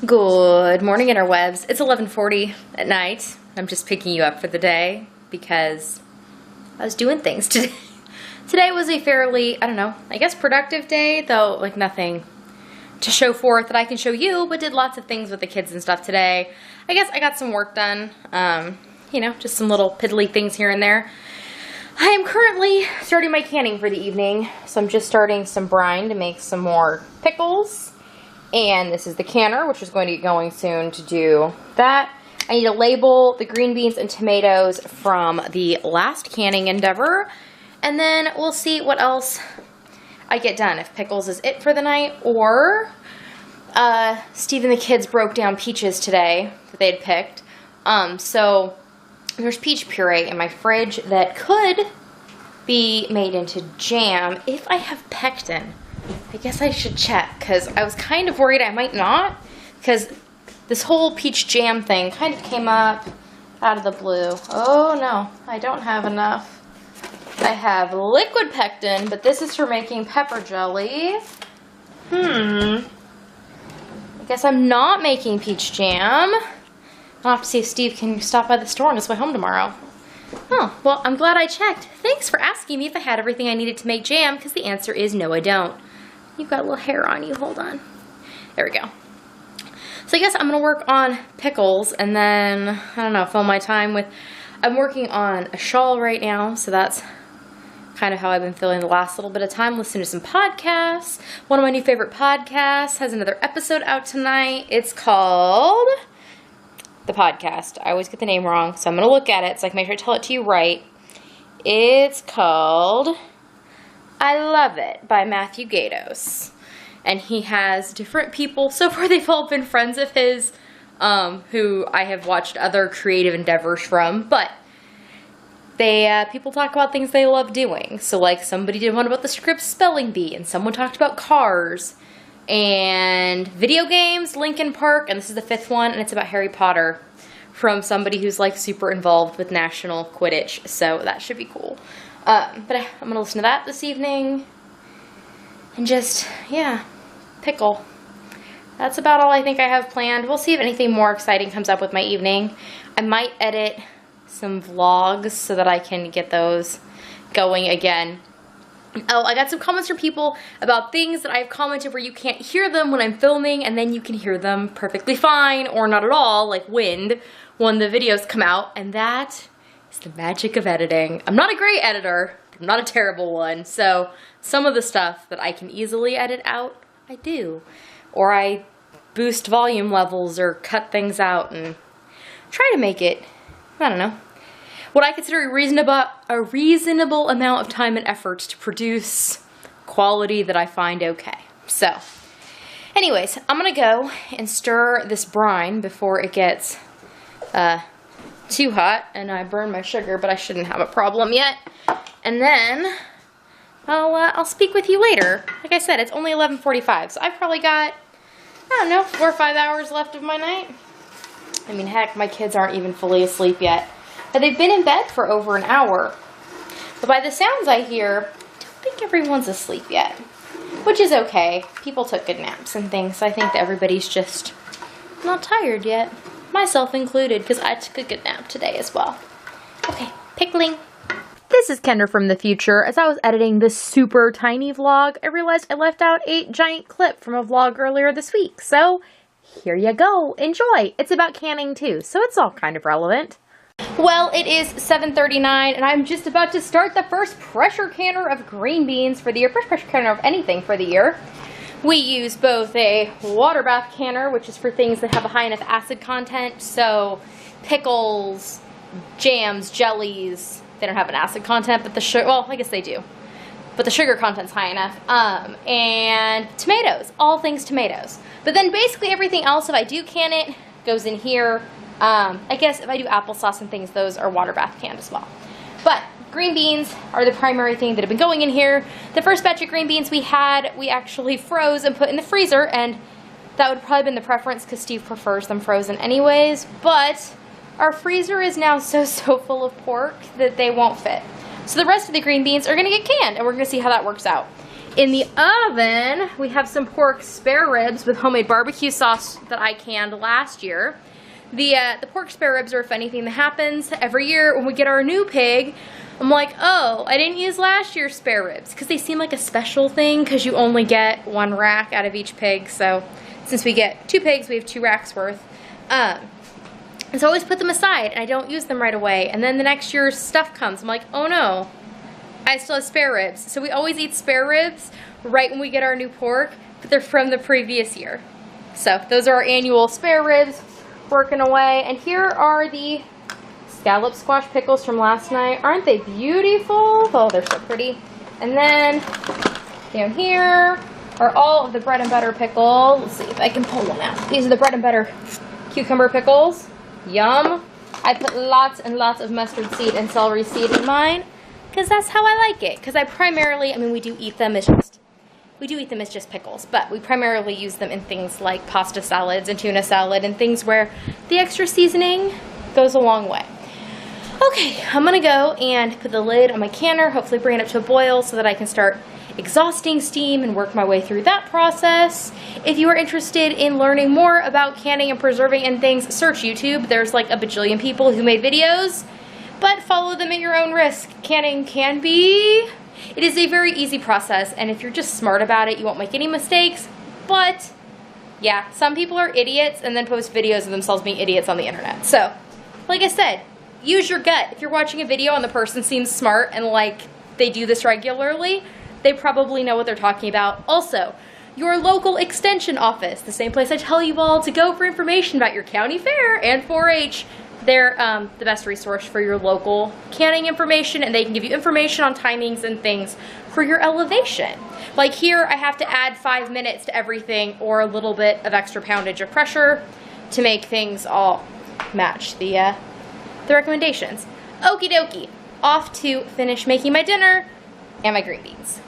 Good morning, interwebs. It's 11:40 at night. I'm just picking you up for the day because I was doing things today. Today was a fairly, I guess productive day, though like nothing to show for it that I can show you, but did lots of things with the kids and stuff today. I guess I got some work done, just some little piddly things here and there. I am currently starting my canning for the evening, so I'm just starting some brine to make some more pickles. And this is the canner, which is going to get going soon to do that. I need to label the green beans and tomatoes from the last canning endeavor. And then we'll see what else I get done. If pickles is it for the night, or Steve and the kids broke down peaches today that they had picked. So there's peach puree in my fridge that could be made into jam if I have pectin. I guess I should check, because I was kind of worried I might not, because this whole peach jam thing kind of came up out of the blue. Oh no, I don't have enough. I have liquid pectin, but this is for making pepper jelly. I guess I'm not making peach jam. I'll have to see if Steve can stop by the store on his way home tomorrow. Oh, well, I'm glad I checked. Thanks for asking me if I had everything I needed to make jam, because the answer is no, I don't. You've got a little hair on you. Hold on. There we go. So I guess I'm going to work on pickles and then, fill my time with... I'm working on a shawl right now, so that's kind of how I've been filling the last little bit of time, listening to some podcasts. One of my new favorite podcasts has another episode out tonight. It's called... The Podcast. I always get the name wrong, so I'm going to look at it so I can make sure I tell it to you right. It's called... I Love It by Matthew Gatos. And he has different people. So far they've all been friends of his who I have watched other creative endeavors from. But they people talk about things they love doing. So like somebody did one about the Scripps Spelling Bee, and someone talked about cars and video games, Linkin Park, and this is the 5th one, and it's about Harry Potter from somebody who's like super involved with National Quidditch. So that should be cool. But I'm going to listen to that this evening, and just, pickle. That's about all I think I have planned. We'll see if anything more exciting comes up with my evening. I might edit some vlogs so that I can get those going again. Oh, I got some comments from people about things that I've commented where you can't hear them when I'm filming, and then you can hear them perfectly fine, or not at all, like wind, when the videos come out, and that... It's the magic of editing. I'm not a great editor. I'm not a terrible one. So some of the stuff that I can easily edit out, I do. Or I boost volume levels or cut things out and try to make it, what I consider a reasonable amount of time and effort to produce quality that I find okay. So anyways, I'm going to go and stir this brine before it gets... too hot, and I burned my sugar, but I shouldn't have a problem yet. And then I'll speak with you later. Like I said, it's only 11:45, so I've probably got 4 or 5 hours left of my night. I mean, heck, my kids aren't even fully asleep yet, but they've been in bed for over an hour. But by the sounds I hear, I don't think everyone's asleep yet, which is okay. People took good naps and things, so I think that everybody's just not tired yet. Myself included, because I took a good nap today as well. Okay, pickling. This is Kendra from the future. As I was editing this super tiny vlog, I realized I left out a giant clip from a vlog earlier this week. So, here you go. Enjoy. It's about canning too, so it's all kind of relevant. Well, it is 7:39, and I'm just about to start the first pressure canner of green beans for the year. First pressure canner of anything for the year. We use both a water bath canner, which is for things that have a high enough acid content, so pickles, jams, jellies, they don't have an acid content, but the sugar, well, I guess they do, but the sugar content's high enough, and tomatoes, all things tomatoes. But then basically everything else, if I do can it, goes in here. I guess if I do applesauce and things, those are water bath canned as well. But green beans are the primary thing that have been going in here. The first batch of green beans we actually froze and put in the freezer, and that would probably been the preference because Steve prefers them frozen anyways, but our freezer is now so full of pork that they won't fit. So the rest of the green beans are going to get canned, and we're going to see how that works out. In the oven, we have some pork spare ribs with homemade barbecue sauce that I canned last year. The pork spare ribs are a funny thing that happens every year when we get our new pig. I'm like, oh, I didn't use last year's spare ribs because they seem like a special thing because you only get 1 rack out of each pig. So since we get 2 pigs, we have 2 racks worth. And so I always put them aside and I don't use them right away. And then the next year's stuff comes. I'm like, oh no, I still have spare ribs. So we always eat spare ribs right when we get our new pork, but they're from the previous year. So those are our annual spare ribs working away. And here are the scallop squash pickles from last night. Aren't they beautiful? Oh, they're so pretty. And then down here are all of the bread and butter pickles. Let's see if I can pull one out. These are the bread and butter cucumber pickles. Yum. I put lots and lots of mustard seed and celery seed in mine because that's how I like it. Because I primarily, I mean, we do eat them as just pickles, but we primarily use them in things like pasta salads and tuna salad and things where the extra seasoning goes a long way. Okay, I'm gonna go and put the lid on my canner, hopefully bring it up to a boil so that I can start exhausting steam and work my way through that process. If you are interested in learning more about canning and preserving and things, search YouTube. There's like a bajillion people who made videos, but follow them at your own risk. Canning can be, it is a very easy process, and if you're just smart about it, you won't make any mistakes, but yeah, some people are idiots and then post videos of themselves being idiots on the internet. So, like I said, use your gut. If you're watching a video and the person seems smart and like they do this regularly, they probably know what they're talking about. Also, your local extension office, the same place I tell you all to go for information about your county fair and 4-H. They're the best resource for your local canning information, and they can give you information on timings and things for your elevation. Like here, I have to add 5 minutes to everything or a little bit of extra poundage of pressure to make things all match the recommendations. Okie dokie, off to finish making my dinner and my green beans.